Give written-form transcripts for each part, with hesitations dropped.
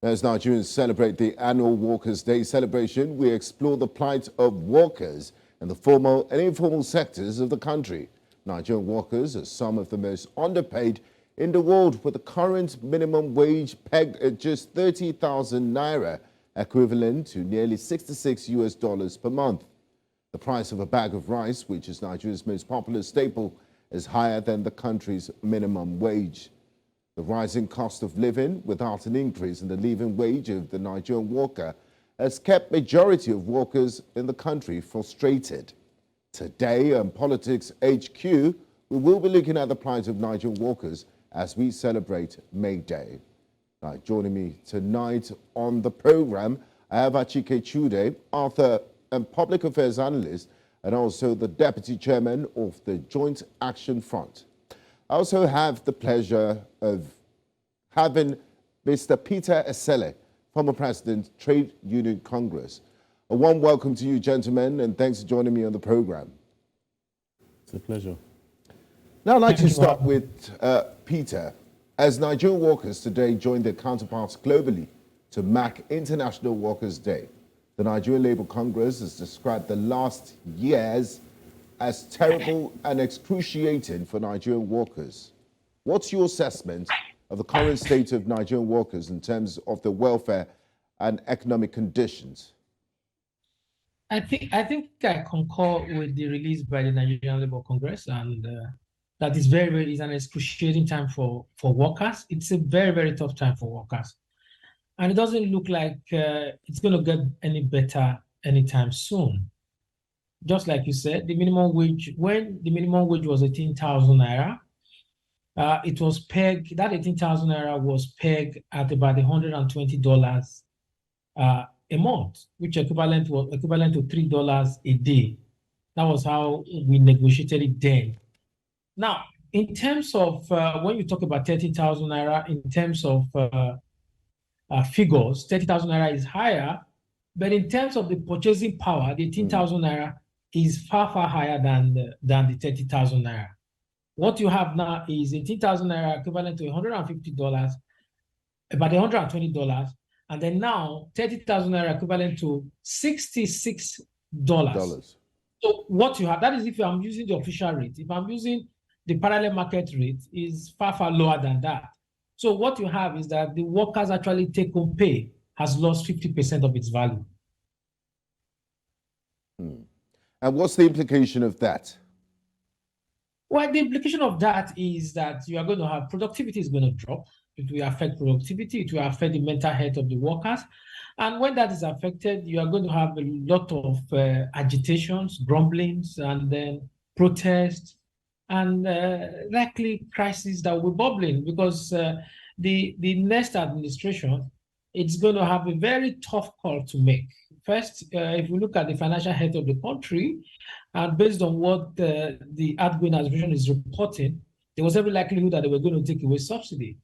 As Nigerians celebrate the annual Workers' Day celebration, we explore the plight of workers in the formal and informal sectors of the country. Nigerian workers are some of the most underpaid in the world, with the current minimum wage pegged at just 30,000 naira, equivalent to nearly $66 per month. The price of a bag of rice, which is Nigeria's most popular staple, is higher than the country's minimum wage. The rising cost of living, without an increase in the living wage of the Nigerian worker, has kept majority of workers in the country frustrated. Today on Politics HQ, we will be looking at the plight of Nigerian workers as we celebrate May Day. Now, joining me tonight on the program, I have Achike Chude, author and public affairs analyst, and also the deputy chairman of the Joint Action Front. I also have the pleasure of having Mr. Peter Esele, former president, Trade Union Congress. A warm welcome to you, gentlemen, and thanks for joining me on the program. It's a pleasure. Now, I'd like to start with Peter. As Nigerian workers today join their counterparts globally to mark International Workers' Day, the Nigerian Labour Congress has described the last years as terrible and excruciating for Nigerian workers. What's your assessment of the current state of Nigerian workers in terms of their welfare and economic conditions? I think I concur with the release by the Nigerian Labour Congress, and that is is an excruciating time for workers. It's a very tough time for workers, and it doesn't look like it's going to get any better anytime soon. Just like you said, the minimum wage, when the minimum wage was 18,000 naira, it was pegged, that 18,000 naira was pegged at about $120 a month, which equivalent to $3 a day. That was how we negotiated it then. Now, in terms of when you talk about 30,000 naira, in terms of figures, 30,000 naira is higher, but in terms of the purchasing power, the 18,000 naira is far higher than the 30,000 naira. What you have now is 18,000 naira equivalent to $150, about $120, and then now 30,000 naira equivalent to $66. So what you have, that is if I'm using the official rate. If I'm using the parallel market rate, is far lower than that. So what you have is that the workers actually take-home pay has lost 50% of its value. And what's the implication of that? Well, the implication of that is that you are going to have productivity is going to drop. It will affect productivity. It will affect the mental health of the workers. And when that is affected, you are going to have a lot of agitations, grumblings, and then protests, and likely crises that will be bubbling, because the next administration, it's going to have a very tough call to make. First, if we look at the financial health of the country, and based on what the outgoing administration is reporting, there was every likelihood that they were going to take away subsidy.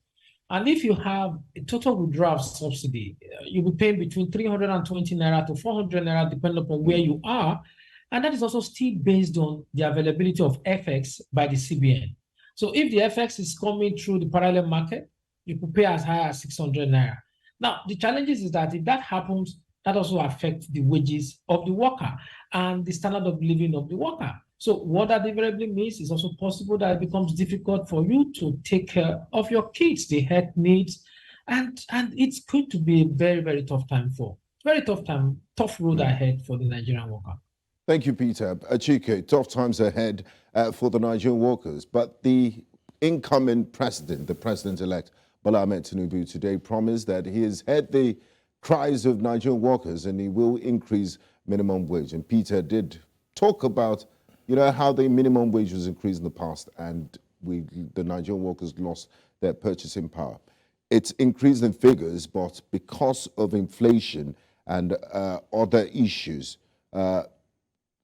And if you have a total withdrawal of subsidy, you'll be paying between 320 naira to 400 naira, depending upon where you are. And that is also still based on the availability of FX by the CBN. So if the FX is coming through the parallel market, you could pay as high as 600 naira. Now, the challenges is that if that happens, that also affects the wages of the worker and the standard of living of the worker. So what that invariably means is also possible that it becomes difficult for you to take care of your kids, the health needs, and it's going to be a very tough time tough road ahead for the Nigerian worker. Thank you, Peter. Achike, tough times ahead for the Nigerian workers, but the incoming president, the president-elect, Bola Ahmed Tinubu, today promised that he has heard the cries of Nigerian workers and he will increase minimum wage. And Peter did talk about, how the minimum wage was increased in the past and the Nigerian workers lost their purchasing power. It's increased in figures, but because of inflation and other issues,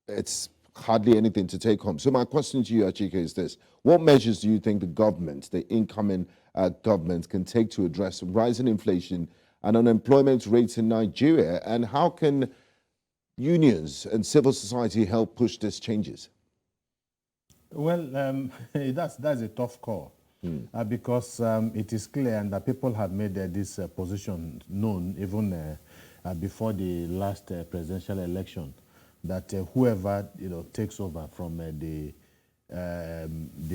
it's hardly anything to take home. So my question to you, Achike, is this. What measures do you think the incoming government can take to address rising inflation and unemployment rates in Nigeria, and how can unions and civil society help push these changes? Well, that's a tough call. because it is clear and that people have made this position known even before the last presidential election, that whoever takes over from the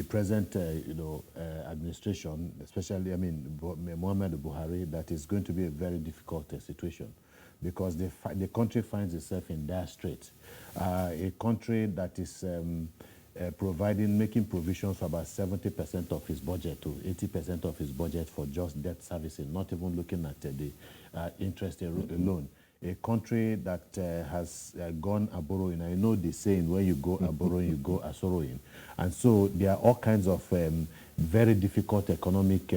present administration, especially Muhammadu Buhari, that is going to be a very difficult situation, because the country finds itself in dire straits. A country that is making provisions for about 70% of his budget to 80% of his budget for just debt servicing, not even looking at the interest alone. A country that has gone a-borrowing. I know the saying, where you go a-borrowing, you go a-sorrowing. And so there are all kinds of very difficult economic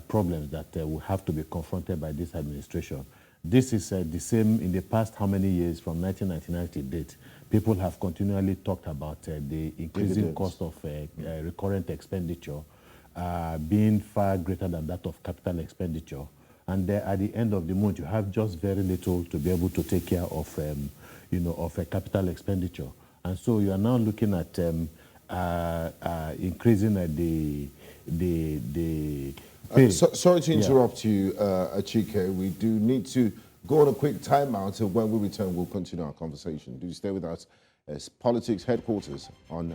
problems that will have to be confronted by this administration. This is the same in the past how many years, from 1999 to date. People have continually talked about the increasing cost of recurrent expenditure being far greater than that of capital expenditure. And at the end of the month, you have just very little to be able to take care of, of a capital expenditure. And so you are now looking at increasing the pay. Sorry to interrupt you, Achike. We do need to go on a quick timeout, and when we return, we'll continue our conversation. Do stay with us as Politics Headquarters on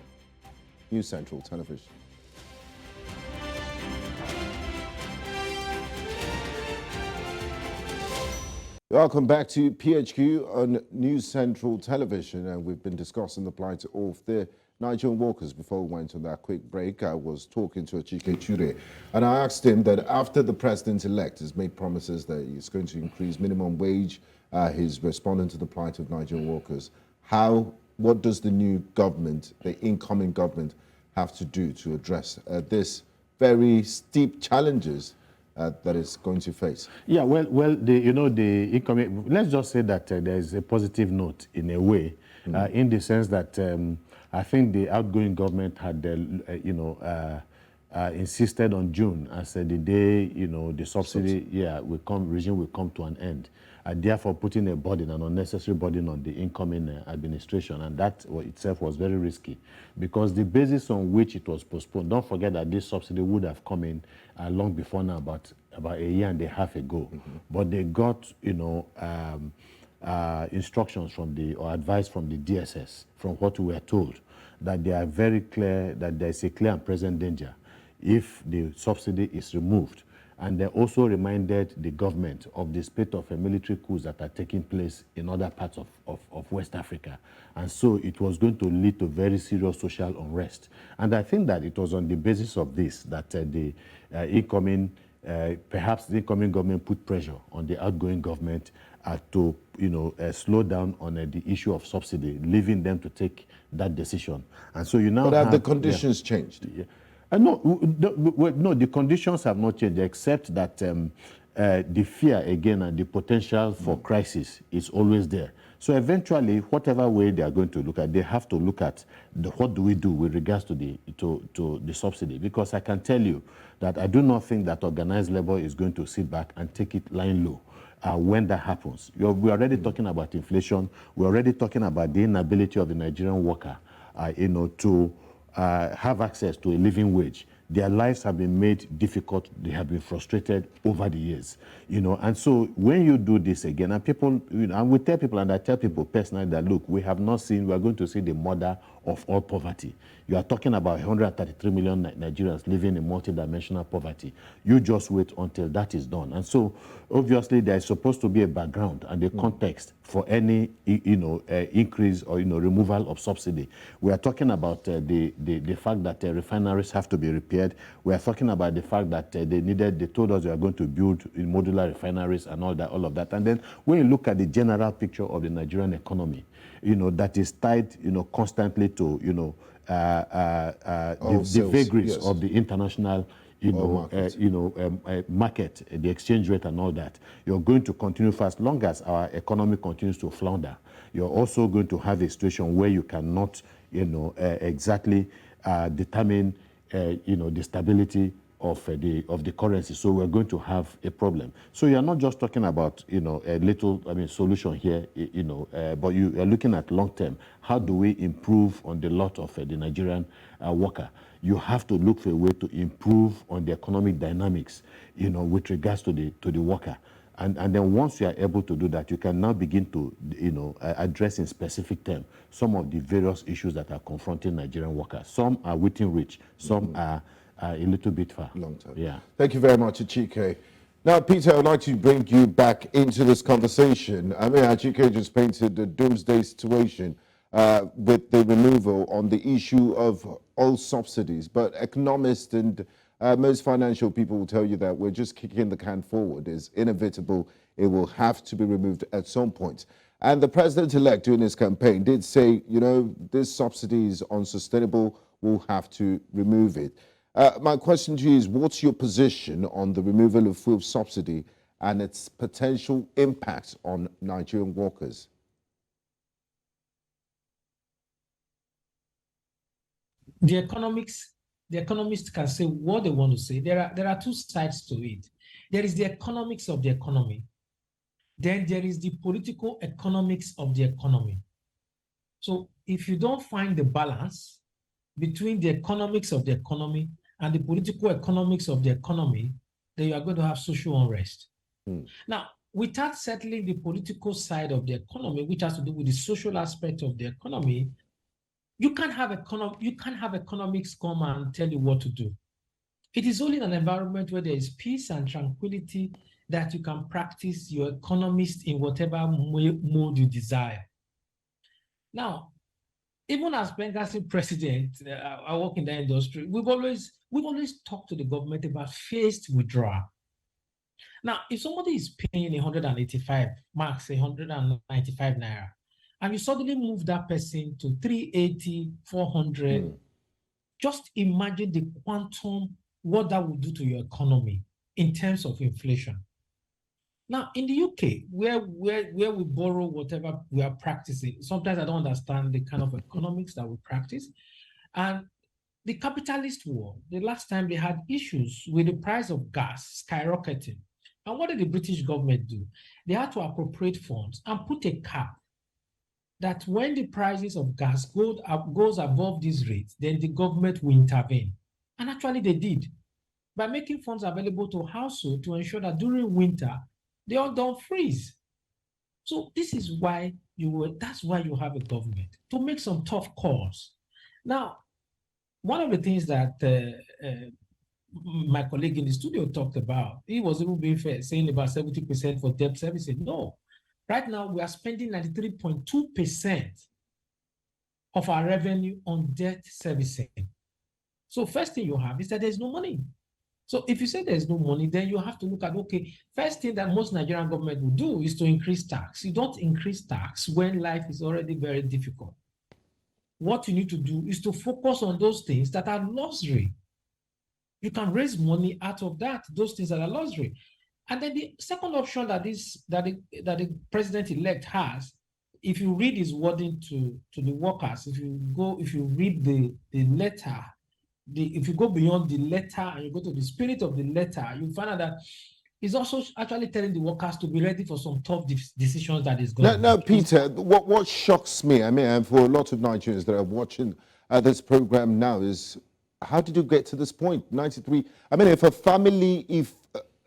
News Central Television. Welcome back to PHQ on News Central Television, and we've been discussing the plight of the Nigerian workers. Before we went on that quick break, I was talking to Achike Chude, and I asked him that after the president-elect has made promises that he's going to increase minimum wage, he's responding to the plight of Nigerian workers. What does the new government, the incoming government, have to do to address this very steep challenges that it's going to face? Yeah, well, the incoming. Let's just say that there is a positive note in a way, in the sense that I think the outgoing government had, insisted on June as the day the subsidy, regime will come to an end, and therefore putting a burden, an unnecessary burden, on the incoming administration, and that itself was very risky, because the basis on which it was postponed. Don't forget that this subsidy would have come in long before now, about a year and a half ago, but they got instructions from or advice from the DSS, from what we were told, that they are very clear that there is a clear and present danger if the subsidy is removed. And they also reminded the government of the spate of military coups that are taking place in other parts of West Africa. And so it was going to lead to very serious social unrest. And I think that it was on the basis of this that perhaps the incoming government put pressure on the outgoing government to slow down on the issue of subsidy, leaving them to take that decision. And so you now have the conditions changed? Yeah. No, the conditions have not changed, except that the fear, again, and the potential for crisis is always there. So eventually, whatever way they are going to look at, they have to look at what do we do with regards to the subsidy. Because I can tell you that I do not think that organized labor is going to sit back and take it lying low. When that happens, we're already talking about inflation. We're already talking about the inability of the Nigerian worker, to have access to a living wage. Their lives have been made difficult. They have been frustrated over the years, And so when you do this again, and people, and we tell people, and I tell people personally that, look, we are going to see the mother of all poverty. You are talking about 133 million Nigerians living in multidimensional poverty. You just wait until that is done. And so, obviously, there is supposed to be a background and a context for any, increase or, removal of subsidy. We are talking about the fact that refineries have to be repaired. We are talking about the fact that they told us they are going to build modular refineries and all of that. And then when you look at the general picture of the Nigerian economy, that is tied, constantly to, the vagaries of the international, market, the exchange rate and all that. You're going to continue for as long as our economy continues to flounder. You're also going to have a situation where you cannot, exactly determine, the stability of the currency. So we're going to have a problem. So you're not just talking about a little solution here, but you are looking at long term. How do we improve on the lot of the Nigerian worker? You have to look for a way to improve on the economic dynamics, with regards to the worker. And then once you are able to do that, you can now begin to, address in specific terms some of the various issues that are confronting Nigerian workers. Some are within reach, some are a little bit far. Long term. Yeah. Thank you very much, Achike. Now, Peter, I'd like to bring you back into this conversation. I mean, Achike just painted the doomsday situation with the removal on the issue of all subsidies, but economists and most financial people will tell you that we're just kicking the can forward. It's inevitable. It will have to be removed at some point. And the president-elect during his campaign did say, this subsidy is unsustainable. We'll have to remove it. My question to you is, what's your position on the removal of fuel subsidy and its potential impact on Nigerian workers? The economists can say what they want to say. There are two sides to it. There is the economics of the economy. Then there is the political economics of the economy. So if you don't find the balance between the economics of the economy and the political economics of the economy, then you are going to have social unrest. Now, without settling the political side of the economy, which has to do with the social aspect of the economy, you can't have economics come and tell you what to do. It is only in an environment where there is peace and tranquility that you can practice your economist in whatever mode you desire. Now, even as Gbenga president, I work in the industry, we've always talked to the government about phased withdrawal. Now, if somebody is paying 185, max 195 naira, and you suddenly move that person to 380, 400, just imagine the quantum, what that would do to your economy in terms of inflation. Now, in the UK, where we borrow whatever we are practicing, sometimes I don't understand the kind of economics that we practice. And the capitalist war, the last time they had issues with the price of gas skyrocketing. And what did the British government do? They had to appropriate funds and put a cap that when the prices of gas goes above these rates, then the government will intervene. And actually they did, by making funds available to households to ensure that during winter, they all don't freeze. So this is why that's why you have a government, to make some tough calls. Now, one of the things that my colleague in the studio talked about, he was even being fair, saying about 70% for debt servicing. No, right now we are spending 93.2% of our revenue on debt servicing. So first thing you have is that there's no money. So if you say there's no money, then you have to look at, okay, first thing that most Nigerian government will do is to increase tax. You don't increase tax when life is already very difficult. What you need to do is to focus on those things that are luxury. You can raise money out of that, those things that are luxury. And then the second option that the president-elect has, if you read his wording to the workers, if you read the letter, if you go beyond the letter and you go to the spirit of the letter, you find out that he's also actually telling the workers to be ready for some tough decisions that is going to Now, Peter, what shocks me, and for a lot of Nigerians that are watching this program now, is how did you get to this point? 93. If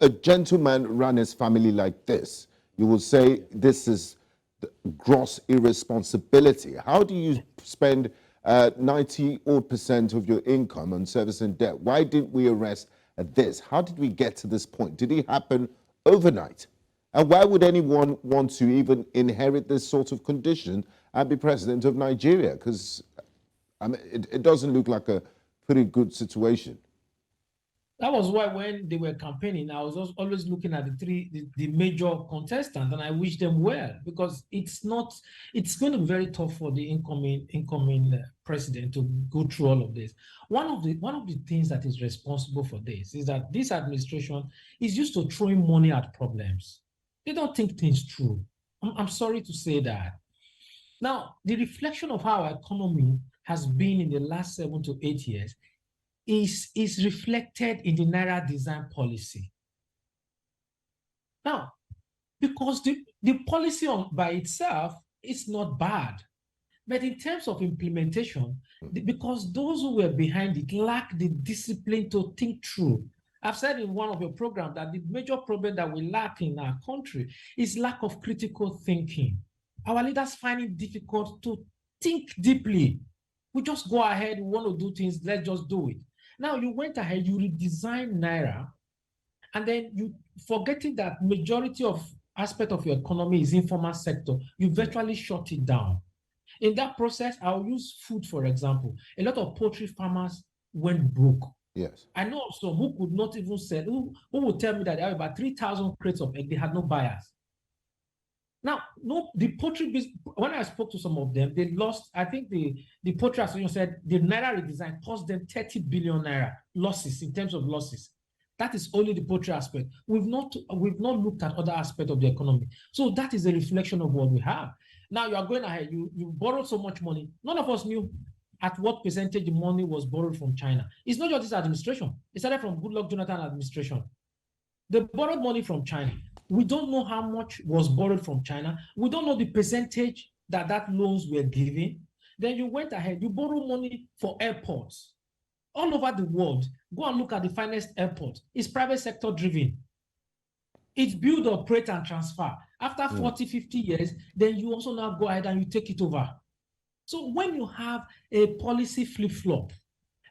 a gentleman ran his family like this, you will say this is gross irresponsibility. How do you spend 90% of your income on servicing debt? Why didn't we arrest this? How did we get to this point? Did it happen overnight? And why would anyone want to even inherit this sort of condition and be president of Nigeria? Because it doesn't look like a pretty good situation. That was why when they were campaigning, I was always looking at the major contestants, and I wish them well, because it's going to be very tough for the incoming president to go through all of this. One of the things that is responsible for this is that this administration is used to throwing money at problems. They don't think things through. I'm sorry to say that. Now, the reflection of how our economy has been in the last 7 to 8 years is reflected in the Naira design policy. Now, because the policy by itself is not bad, but in terms of implementation, because those who were behind it lack the discipline to think through. I've said in one of your programs that the major problem that we lack in our country is lack of critical thinking. Our leaders find it difficult to think deeply. We just go ahead, we want to do things, let's just do it. Now you went ahead, you redesigned Naira, and then you forgetting that majority of aspect of your economy is informal sector, you virtually shut it down. In that process, I'll use food, for example. A lot of poultry farmers went broke. Yes. I know some who could not even sell, who would tell me that they have about 3,000 crates of egg, they had no buyers. Now, no, the poultry business, when I spoke to some of them, they lost, I think the poultry association said the Naira redesign cost them 30 billion Naira losses in terms of losses. That is only the poultry aspect. We've not looked at other aspects of the economy. So that is a reflection of what we have. Now you are going ahead, you borrowed so much money. None of us knew at what percentage the money was borrowed from China. It's not just this administration. It started from Goodluck Jonathan administration. They borrowed money from China. We don't know how much was borrowed from China. We don't know the percentage that loans were given. Then you went ahead, you borrowed money for airports. All over the world, go and look at the finest airport. It's private sector driven. It's build, operate, and transfer. After 40, 50 years, then you also now go ahead and you take it over. So when you have a policy flip-flop,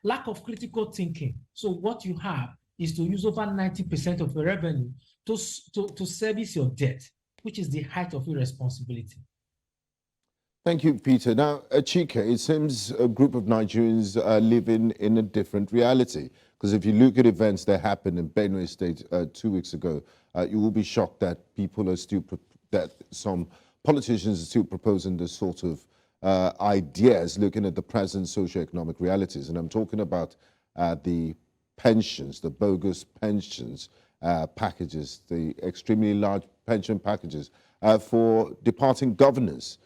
lack of critical thinking, so what you have is to use over 90% of your revenue to service your debt, which is the height of irresponsibility. Thank you, Peter. Now, Achike, it seems a group of Nigerians are living in a different reality. Because if you look at events that happened in Benue State 2 weeks ago, you will be shocked that people are still, that some politicians are still proposing this sort of ideas looking at the present socioeconomic realities. And I'm talking about the pensions, the bogus pensions packages, the extremely large pension packages for departing governors.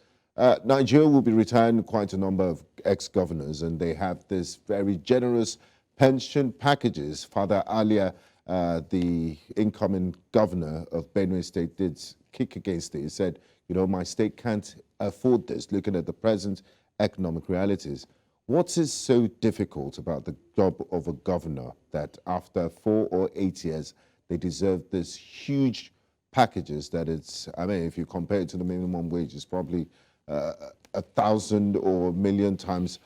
Nigeria will be retiring quite a number of ex-governors, and they have this very generous pension packages. Father Alia, the incoming governor of Benue State, did kick against it. He said, you know, my state can't afford this, looking at the present economic realities. What is so difficult about the job of a governor that after 4 or 8 years, they deserve this huge packages that it's, I mean, if you compare it to the minimum wage, it's probably 1,000 or 1,000,000 times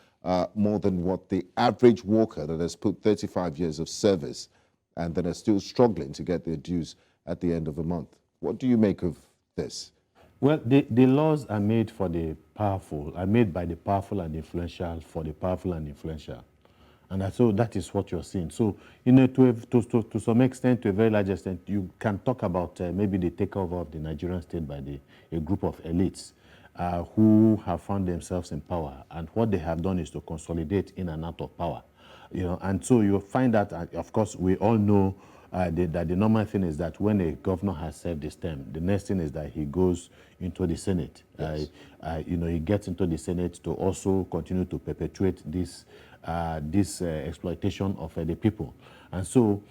more than what the average worker that has put 35 years of service and that are still struggling to get their dues at the end of the month. What do you make of this? Well, the laws are made for the powerful, are made by the powerful and influential for the powerful and influential. And so that is what you're seeing. So, you know, to some extent, to a very large extent, you can talk about maybe the takeover of the Nigerian state by a group of elites who have found themselves in power. And what they have done is to consolidate in and out of power. You know, and so you'll find that, of course, we all know that the normal thing is that when a governor has served his term, the next thing is that he goes into the Senate. Yes. You know, he gets into the Senate to also continue to perpetuate this exploitation of the people. And so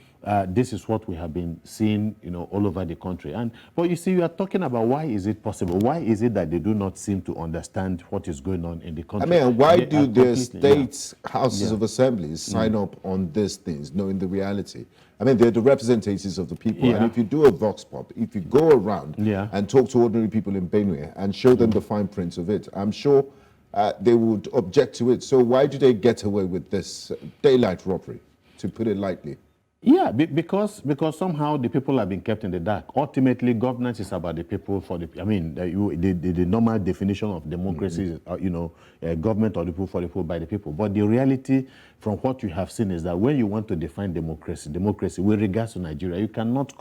this is what we have been seeing, you know, all over the country. But you see, we are talking about why is it possible? Why is it that they do not seem to understand what is going on in the country? I mean, why do the states, houses of assemblies sign up on these things, knowing the reality? I mean, they're the representatives of the people. And if you do a vox pop, if you go around and talk to ordinary people in Benue and show them the fine print of it, I'm sure they would object to it. So why do they get away with this daylight robbery, to put it lightly? Yeah, because somehow the people have been kept in the dark. Ultimately, governance is about the people for the. I mean, the normal definition of democracy is, you know, government of the people for the people by the people. But the reality, from what you have seen, is that when you want to define democracy with regards to Nigeria, you cannot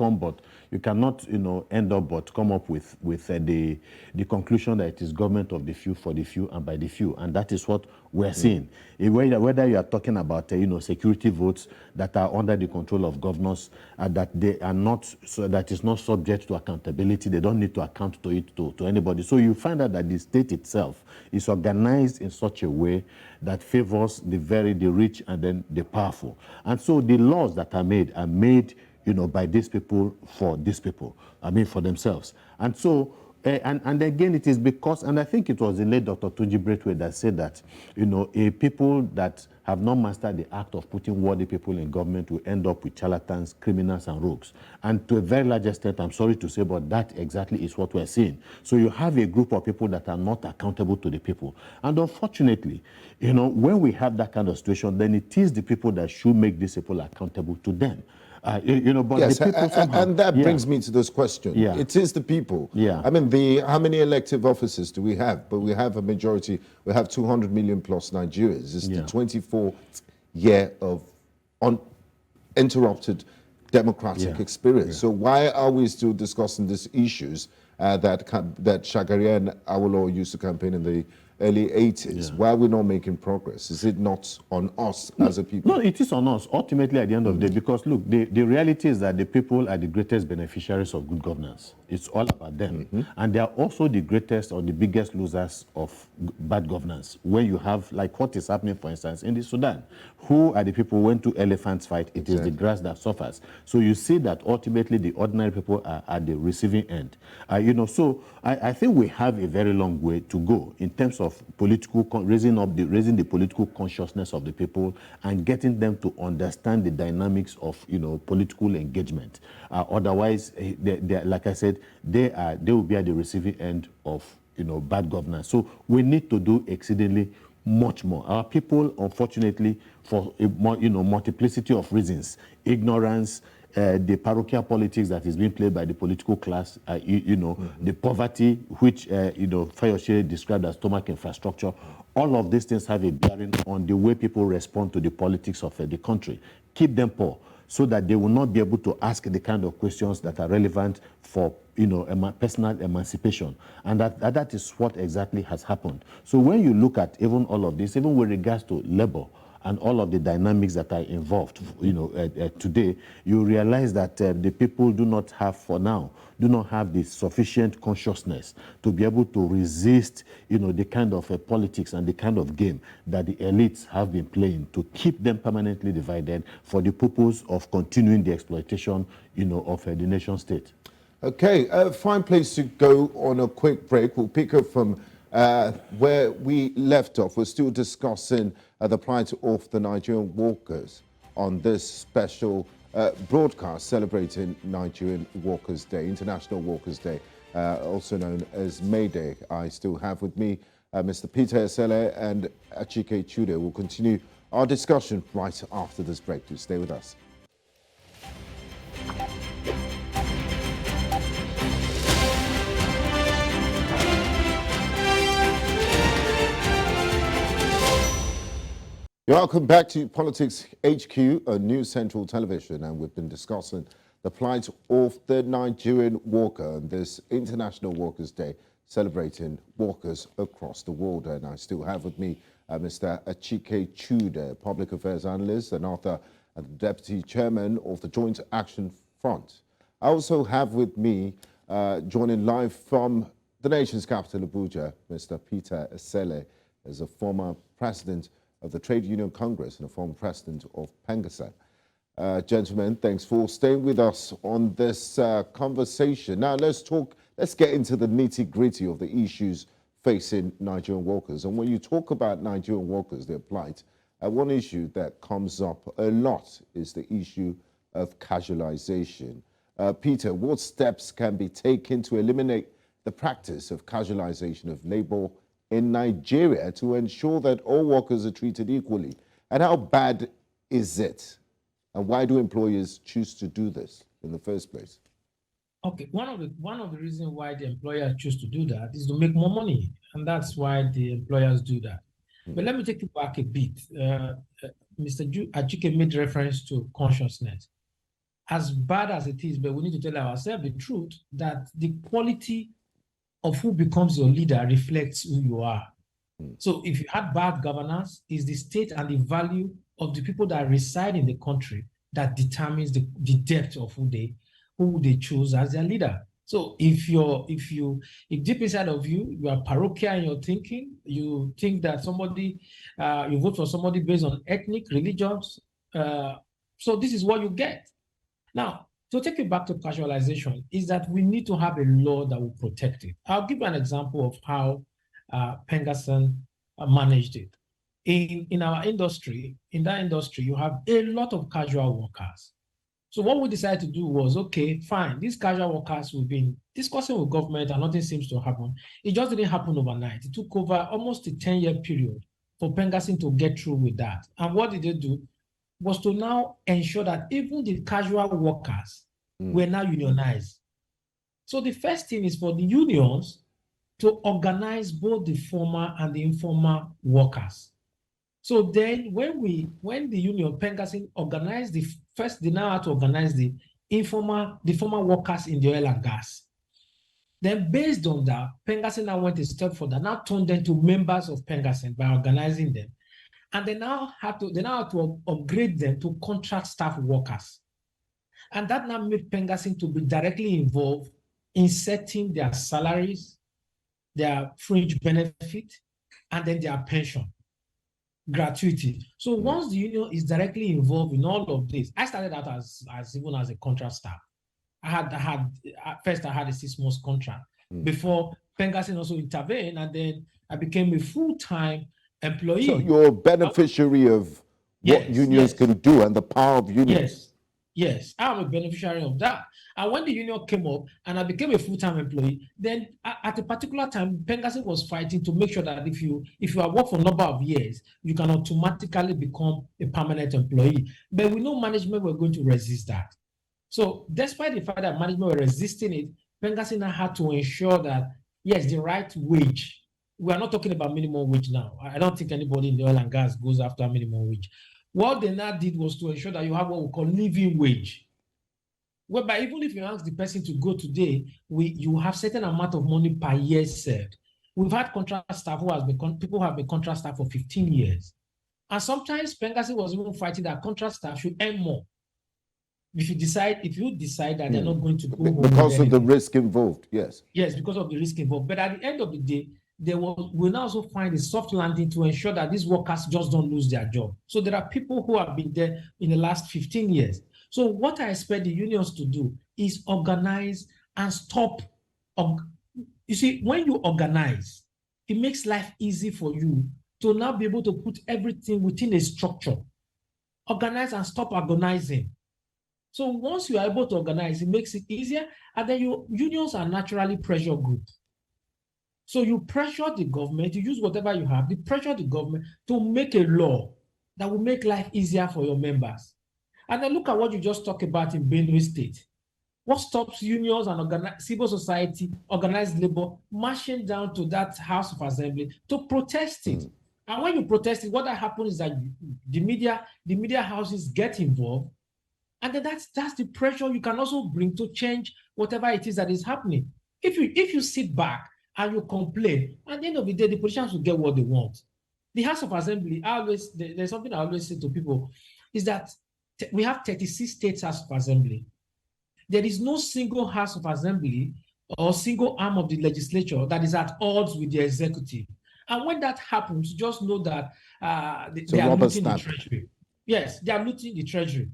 you know, end up but come up with the conclusion that it is government of the few for the few and by the few, and that is what we're seeing. Whether you are talking about security votes that are under the control of governors, that they are not, so that is not subject to accountability. They don't need to account to it to anybody. So you find out that the state itself is organized in such a way that favors the rich and then the powerful. And so the laws that are made by these people for these people. I mean, for themselves. And so, and again, it is because, and I think it was the late Dr. Tunji Braithwaite that said that, a people that have not mastered the act of putting worthy people in government will end up with charlatans, criminals, and rogues. And to a very large extent, I'm sorry to say, but that exactly is what we're seeing. So you have a group of people that are not accountable to the people. And unfortunately, when we have that kind of situation, then it is the people that should make these people accountable to them. But yes, the people somehow, and that brings me to this question. Yeah. It is the people. Yeah. I mean, how many elective offices do we have? But we have a majority. We have 200 million plus Nigerians. It's the 24th year of uninterrupted democratic experience. So why are we still discussing these issues that Shagari Awolowo used to campaign in the early 80s? Why are we not making progress? Is it not on us as a people? No, it is on us, ultimately, at the end of the day, because, look, the reality is that the people are the greatest beneficiaries of good governance. It's all about them. And they are also the greatest or the biggest losers of bad governance. When you have, like what is happening, for instance, in the Sudan, who are the people who went to elephants fight? It is the grass that suffers. So you see that ultimately the ordinary people are at the receiving end. So I think we have a very long way to go in terms of political raising the political consciousness of the people and getting them to understand the dynamics of political engagement. Otherwise, like I said, they will be at the receiving end of bad governance. So we need to do exceedingly much more. Our people, unfortunately, for a multiplicity of reasons, ignorance, the parochial politics that is being played by the political class, the poverty, which Fayose described as stomach infrastructure, all of these things have a bearing on the way people respond to the politics of the country. Keep them poor so that they will not be able to ask the kind of questions that are relevant for personal emancipation. And that is what exactly has happened. So when you look at even all of this, even with regards to labor, and all of the dynamics that are involved, today, you realize that the people do not have the sufficient consciousness to be able to resist, the kind of politics and the kind of game that the elites have been playing to keep them permanently divided for the purpose of continuing the exploitation, of the nation state. Okay, a fine place to go on a quick break. We'll pick up from where we left off. We're still discussing the plight of the Nigerian workers on this special broadcast celebrating Nigerian Workers' Day, International Workers' Day, also known as May Day. I still have with me Mr. Peter Esele and Achike Chude. We'll continue our discussion right after this break. Do stay with us. Welcome back to Politics HQ, a News Central Television, and we've been discussing the plight of the Nigerian worker on this International Workers' Day, celebrating workers across the world. And I still have with me Mr. Achike Chude, Public Affairs Analyst and author and the Deputy Chairman of the Joint Action Front. I also have with me, joining live from the nation's capital, Abuja, Mr. Peter Esele, as a former president of the Trade Union Congress and a former president of Pengassan. Gentlemen, thanks for staying with us on this conversation. Now let's get into the nitty-gritty of the issues facing Nigerian workers. And when you talk about Nigerian workers, their plight, one issue that comes up a lot is the issue of casualization. Peter, what steps can be taken to eliminate the practice of casualization of labor in Nigeria to ensure that all workers are treated equally? And how bad is it? And why do employers choose to do this in the first place? Okay, one of the reasons why the employers choose to do that is to make more money, and that's why the employers do that. But let me take you back a bit. Mr. Achike made reference to consciousness. As bad as it is, but we need to tell ourselves the truth that the quality of who becomes your leader reflects who you are. So if you had bad governance, it's the state and the value of the people that reside in the country that determines the depth of who they choose as their leader. So if deep inside of you, you are parochial in your thinking, you think that you vote for somebody based on ethnic, religious, so this is what you get. Now, to take it back to casualization, is that we need to have a law that will protect it. I'll give you an example of how Pengasson managed it. In our industry, in that industry, you have a lot of casual workers. So what we decided to do was, okay, fine, these casual workers we've been discussing with government and nothing seems to happen. It just didn't happen overnight. It took over almost a 10-year period for Pengasson to get through with that. And what did they do? Was to now ensure that even the casual workers were now unionized. So the first thing is for the unions to organize both the formal and the informal workers. So then when the union Pengasson organized they now had to organize the formal workers in the oil and gas. Then based on that, Pengasson now went a step further, now turned them to members of Pengasson by organizing them. And they now had to upgrade them to contract staff workers. And that now made Pengasson to be directly involved in setting their salaries, their fringe benefit, and then their pension, gratuity. So once the union is directly involved in all of this, I started out as even as a contract staff. At first I had a 6-month contract before Pengasson also intervened, and then I became a full-time employee. So you're a beneficiary of what unions can do and the power of unions. Yes, I'm a beneficiary of that. And when the union came up and I became a full-time employee, then at a particular time, Pengasson was fighting to make sure that if you have worked for a number of years, you can automatically become a permanent employee. But we know management were going to resist that. So despite the fact that management were resisting it, Pengasson had to ensure that, yes, the right wage. We are not talking about minimum wage now. I don't think anybody in the oil and gas goes after minimum wage. What they now did was to ensure that you have what we call living wage, whereby even if you ask the person to go today, you have certain amount of money per year served. We've had contract staff people who have been contract staff for 15 years. And sometimes Pengasson was even fighting that contract staff should earn more. If you decide that they're not going to go because of the risk involved, yes. Yes, because of the risk involved. But at the end of the day, we'll now also find a soft landing to ensure that these workers just don't lose their job. So there are people who have been there in the last 15 years. So what I expect the unions to do is organize and stop. You see, when you organize, it makes life easy for you to now be able to put everything within a structure. Organize and stop organizing. So once you are able to organize, it makes it easier. And then unions are naturally pressure groups. So you pressure the government, you use whatever you have, you pressure the government to make a law that will make life easier for your members. And then look at what you just talked about in Benue State. What stops unions and civil society, organized labor, marching down to that House of Assembly to protest it? And when you protest it, what happens is that the media houses get involved, and then that's the pressure you can also bring to change whatever it is that is happening. If you sit back and you complain, at the end of the day, the politicians will get what they want. The House of Assembly, there's something I always say to people, is that we have 36 states House of Assembly. There is no single House of Assembly or single arm of the legislature that is at odds with the executive. And when that happens, just know that they are looting the treasury. Yes, they are looting the treasury.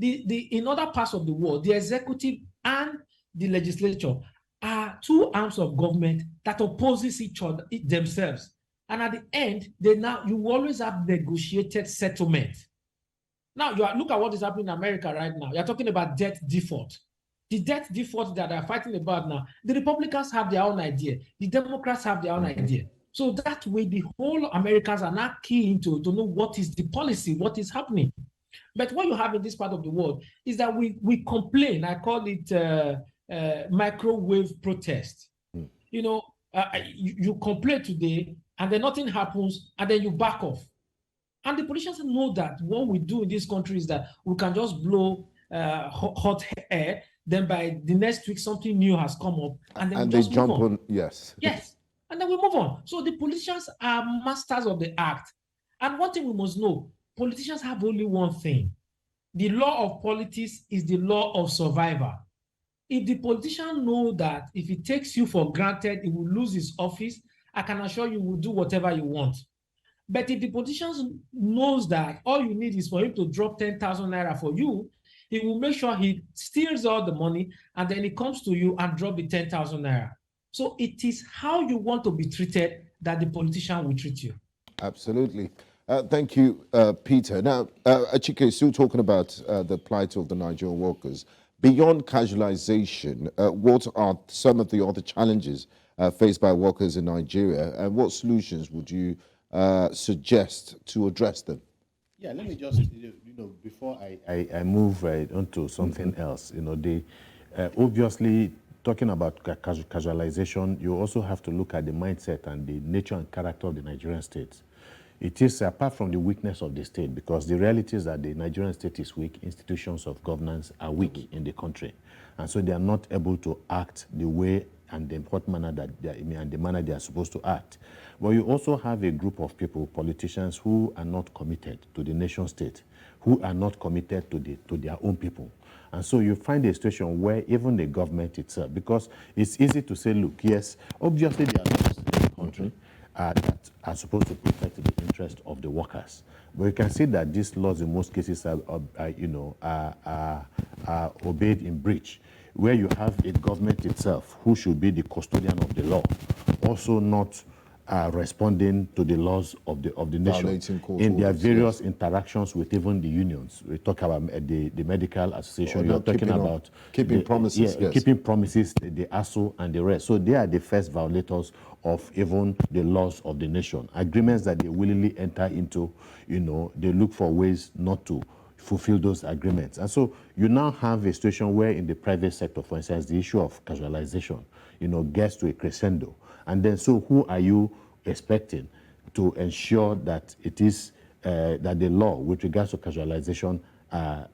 In other parts of the world, the executive and the legislature are two arms of government that opposes each other themselves. And at the end, you always have negotiated settlement. Now, look at what is happening in America right now. You're talking about debt default. The debt default that they're fighting about now, the Republicans have their own idea. The Democrats have their own idea. So that way, the whole Americans are not keen to know what is the policy, what is happening. But what you have in this part of the world is that we complain. I call it microwave protest. You complain today, and then nothing happens, and then you back off. And the politicians know that what we do in this country is that we can just blow hot air, then by the next week something new has come up, and then they jump on. Yes. and then we move on. So the politicians are masters of the act. And one thing we must know, politicians have only one thing. The law of politics is the law of survival. If the politician know that if he takes you for granted, he will lose his office, I can assure you will do whatever you want. But if the politician knows that all you need is for him to drop 10,000 naira for you, he will make sure he steals all the money and then he comes to you and drop the 10,000 naira. So it is how you want to be treated that the politician will treat you. Absolutely. Thank you, Peter. Now, Achike, still talking about the plight of the Nigerian workers. Beyond casualization, what are some of the other challenges faced by workers in Nigeria, and what solutions would you suggest to address them? Yeah, let me just, before I move onto something else, obviously, talking about casualization, you also have to look at the mindset and the nature and character of the Nigerian state. It is apart from the weakness of the state, because the reality is that the Nigerian state is weak, institutions of governance are weak in the country. And so they are not able to act the way and the manner they are supposed to act. But you also have a group of people, politicians, who are not committed to the nation state, who are not committed to their own people. And so you find a situation where even the government itself, because it's easy to say, look, yes, obviously there are laws in the country that are supposed to protect the interest of the workers. But you can see that these laws in most cases are obeyed in breach, where you have a government itself who should be the custodian of the law, also not responding to the laws of the nation in their various interactions with even the unions. We talk about the medical association. You're talking about keeping promises. Yes. Keeping promises, the ASO and the rest. So they are the first violators of even the laws of the nation. Agreements that they willingly enter into, they look for ways not to fulfill those agreements. And so you now have a situation where in the private sector, for instance, the issue of casualization, gets to a crescendo. And then, so who are you expecting to ensure that it is that the law with regards to casualization, are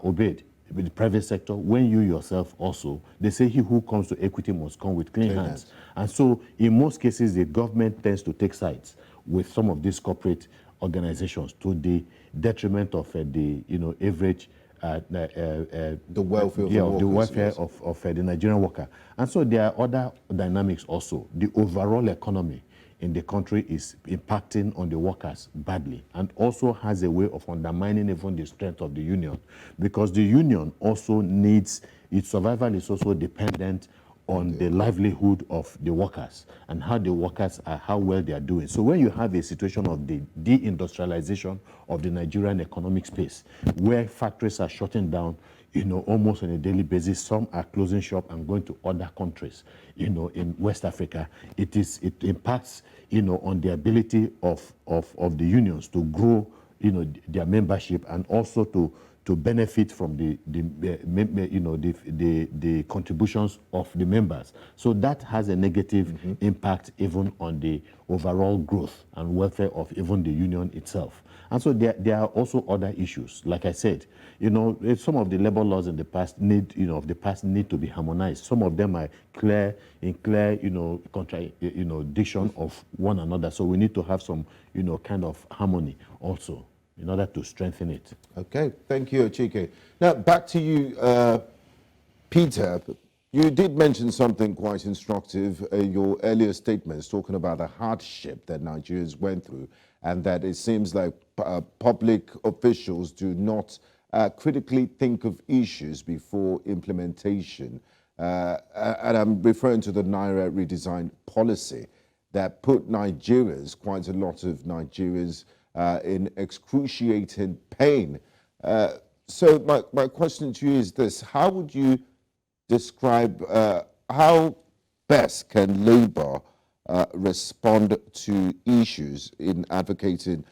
obeyed? With the private sector, when you yourself also, they say he who comes to equity must come with clean hands. And so, in most cases, the government tends to take sides with some of these corporate organizations to the detriment of the average the welfare of the welfare of the Nigerian worker. And so there are other dynamics also. The overall economy in the country is impacting on the workers badly, and also has a way of undermining even the strength of the union, because the union also needs, its survival is also dependent on the livelihood of the workers and how the workers are, how well they are doing. So when you have a situation of the deindustrialization of the Nigerian economic space, where factories are shutting down, almost on a daily basis, some are closing shop and going to other countries, in West Africa, it impacts, on the ability of the unions to grow, their membership, and also to benefit from the contributions of the members. So that has a negative impact even on the overall growth and welfare of even the union itself. And so there are also other issues. Like I said, some of the labor laws in the past need to be harmonized. Some of them are contradiction of one another. So we need to have some, kind of harmony also, in order to strengthen it. Okay, thank you, Achike. Now, back to you, Peter. You did mention something quite instructive in your earlier statements, talking about the hardship that Nigerians went through, and that it seems like public officials do not critically think of issues before implementation. And I'm referring to the Naira redesign policy that put Nigerians, quite a lot of Nigerians, in excruciating pain. So my question to you is this: how would you describe how best can Labour respond to issues in advocating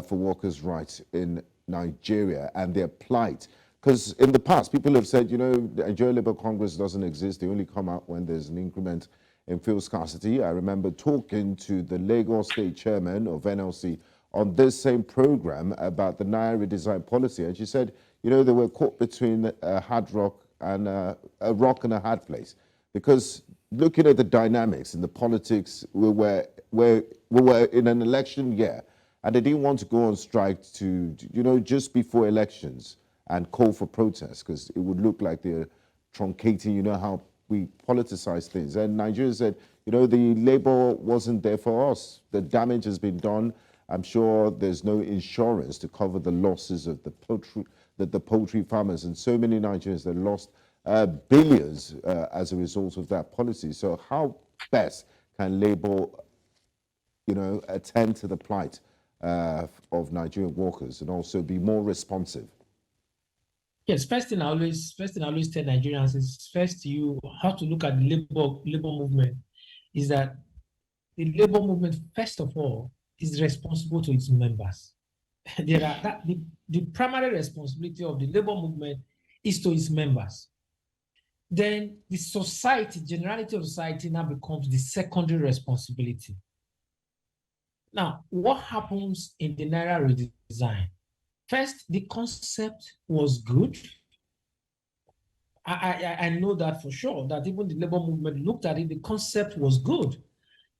for workers' rights in Nigeria and their plight? Because in the past, people have said, the Nigerian Labour Congress doesn't exist. They only come out when there's an increment in fuel scarcity. I remember talking to the Lagos State Chairman of NLC on this same program about the Naira redesign policy, and she said, they were caught between a hard rock and a rock and a hard place, because looking at the dynamics in the politics, we were in an election year, and they didn't want to go on strike to, just before elections and call for protests because it would look like they're truncating, how we politicize things. And Nigeria said, the labor wasn't there for us. The damage has been done. I'm sure there's no insurance to cover the losses of the poultry farmers, and so many Nigerians that lost billions as a result of that policy. So how best can Labour, attend to the plight of Nigerian workers and also be more responsive? Yes, first thing I always tell Nigerians is first you have to look at the labor movement. Is that the labor movement first of all is responsible to its members. The primary responsibility of the labor movement is to its members. Then the society, generality of society now becomes the secondary responsibility. Now, what happens in the Naira redesign? First, the concept was good. I know that for sure, that even the labor movement looked at it, the concept was good.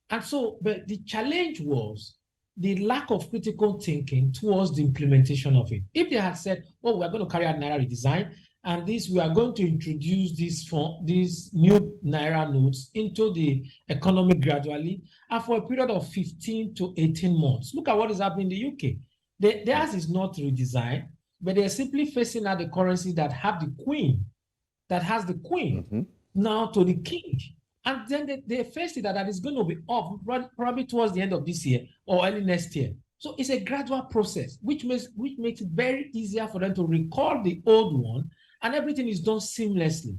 And so, but the challenge was the lack of critical thinking towards the implementation of it. If they had said, oh, we're going to carry out Naira redesign, and we are going to introduce these new Naira notes into the economy gradually, and for a period of 15 to 18 months. Look at what is happening in the UK. Theirs is not redesigned, but they're simply facing out the currency that has the queen now to the king. And then they faced it that it's going to be off probably towards the end of this year or early next year. So it's a gradual process, which makes it very easier for them to recall the old one, and everything is done seamlessly.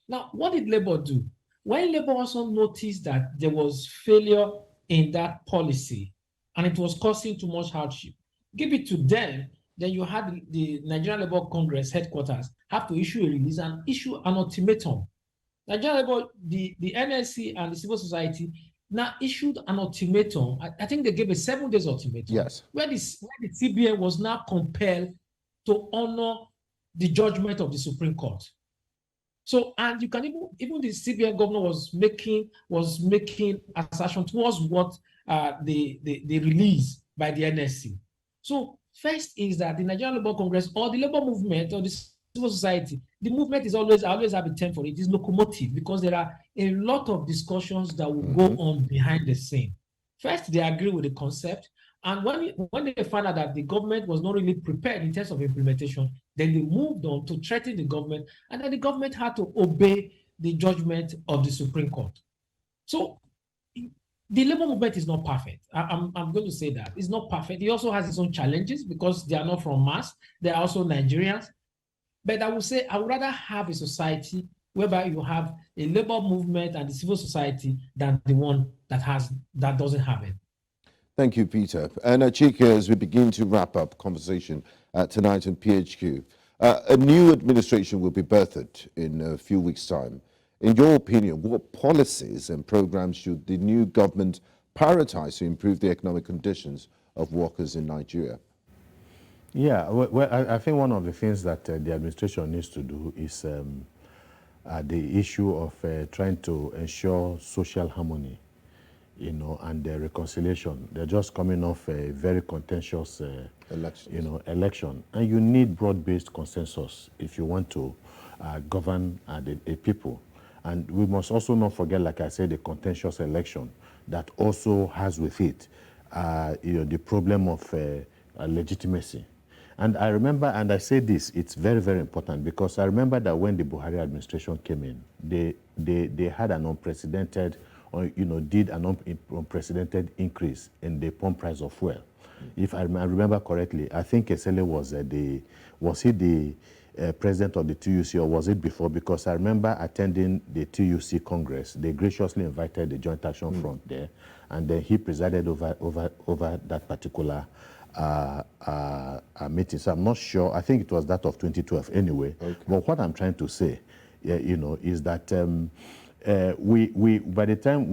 Now, what did Labour do? When Labour also noticed that there was failure in that policy and it was causing too much hardship, give it to them, then you had the Nigerian Labour Congress headquarters have to issue a release and issue an ultimatum. Nigerian Labour, the NLC and the civil society now issued an ultimatum. I think they gave a 7 days ultimatum. Yes. Where the CBN was now compelled to honor the judgment of the Supreme Court. So, and you can even the CBN governor was making assertion towards what the release by the NSC. So, first is that the Nigerian Labour Congress or the labor movement or the civil society, the movement is always have a term for it, is locomotive, because there are a lot of discussions that will go on behind the scene. First, they agree with the concept, and when they found out that the government was not really prepared in terms of implementation, then they moved on to threaten the government, and then the government had to obey the judgment of the Supreme Court. So the labor movement is not perfect. I'm going to say that. It's not perfect. It also has its own challenges because they are not from mass. They are also Nigerians. But I would say I would rather have a society whereby you have a labor movement and the civil society than the one that doesn't have it. Thank you, Peter. And Achike, as we begin to wrap up conversation tonight on PHQ, a new administration will be birthed in a few weeks' time. In your opinion, what policies and programs should the new government prioritize to improve the economic conditions of workers in Nigeria? Yeah, well, I think one of the things that the administration needs to do is the issue of trying to ensure social harmony, and reconciliation. They're just coming off a very contentious election, and you need broad-based consensus if you want to govern a people. And we must also not forget, like I said, the contentious election that also has with it, the problem of legitimacy. And I remember, and I say this, it's very, very important, because I remember that when the Buhari administration came in, they had an unprecedented, did an unprecedented increase in the pump price of fuel. If I remember correctly, I think Esele was he the president of the TUC, or was it before? Because I remember attending the TUC Congress. They graciously invited the Joint Action Front there, and then he presided over that particular meeting. So I'm not sure. I think it was that of 2012 anyway. Okay. But what I'm trying to say, is that by the time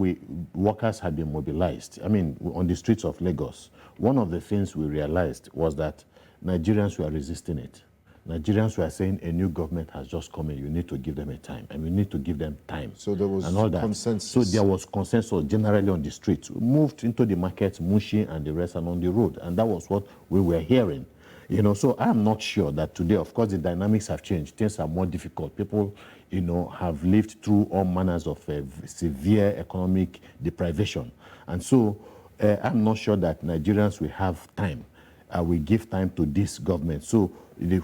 workers had been mobilized, on the streets of Lagos, one of the things we realized was that Nigerians were resisting it. Nigerians were saying a new government has just come in. You need to give them a time, and we need to give them time. So there was and all that. consensus. So there was consensus generally on the streets. We moved into the markets, Mushi and the rest, and on the road, and that was what we were hearing. You know, so I'm not sure that today, of course, the dynamics have changed. Things are more difficult. People, you know, have lived through all manners of severe economic deprivation. And so I'm not sure that Nigerians will have time. We give time to this government. So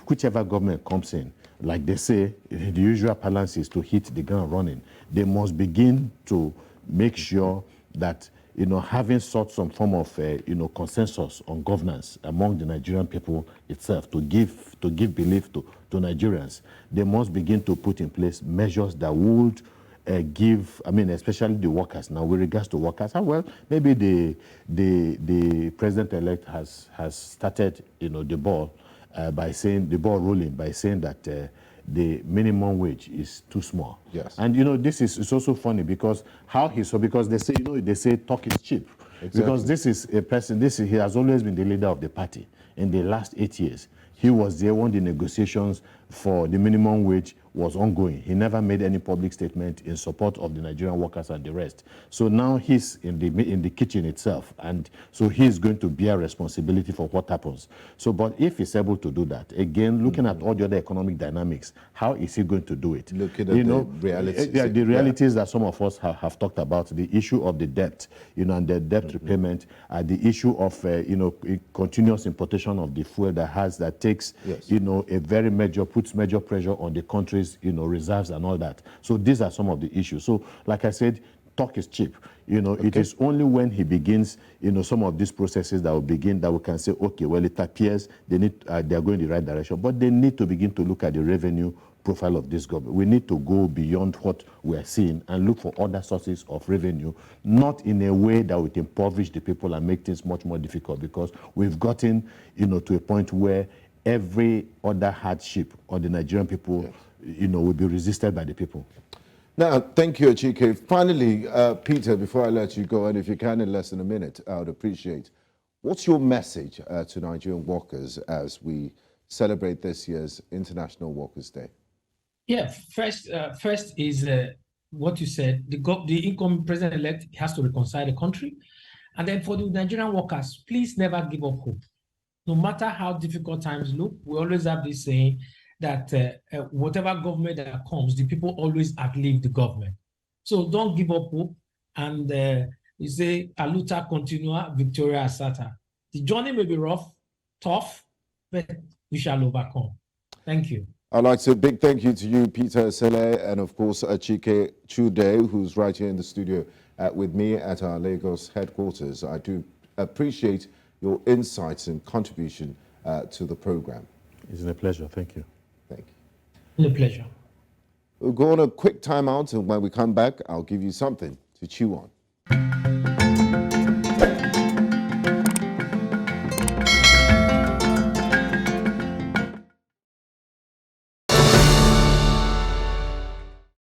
whichever government comes in, like they say, the usual balance is to hit the ground running. They must begin to make sure that, you know, having sought some form of, you know, consensus on governance among the Nigerian people itself to give belief to Nigerians, they must begin to put in place measures that would give, I mean, especially the workers. Now, with regards to workers, well, maybe the president-elect has started, you know, the ball rolling by saying that the minimum wage is too small. Yes. And, you know, this is it's also funny because because they say, you know, they say talk is cheap. Exactly. Because this is a person, he has always been the leader of the party. In the last 8 years, he was there when the negotiations for the minimum wage was ongoing. He never made any public statement in support of the Nigerian workers and the rest. So now he's in the kitchen itself, and so he's going to bear responsibility for what happens. So, but if he's able to do that, again, looking at all the other economic dynamics, how is he going to do it? Looking at the realities. Yeah, the realities that some of us have talked about, the issue of the debt, you know, and the debt repayment, the issue of, you know, continuous importation of the fuel that takes, yes, you know, puts major pressure on the country's, you know, reserves and all that. So these are some of the issues. So, like I said, talk is cheap. You know, it is only when he begins, you know, some of these processes that we can say, okay, well, it appears they are going in the right direction, but they need to begin to look at the revenue profile of this government. We need to go beyond what we are seeing and look for other sources of revenue, not in a way that would impoverish the people and make things much more difficult, because we've gotten, you know, to a point where every other hardship on the Nigerian people, yes, you know, will be resisted by the people. Now, thank you, Achike. Finally, Peter, before I let you go, and if you can in less than a minute, I would appreciate, what's your message to Nigerian workers as we celebrate this year's International Workers' Day? Yeah, first is what you said. The incoming president-elect has to reconcile the country. And then for the Nigerian workers, please never give up hope. No matter how difficult times look, we always have this saying that whatever government that comes, the people always outlive the government. So don't give up hope. And you say, a luta continua, victoria asata. The journey may be rough, tough, but we shall overcome. Thank you. I'd like to say a big thank you to you, Peter Esele, and of course, Achike Chude, who's right here in the studio with me at our Lagos headquarters. I do appreciate your insights and contribution to the program. It's a pleasure. Thank you. Thank you. It's a pleasure. We'll go on a quick time out, and when we come back, I'll give you something to chew on.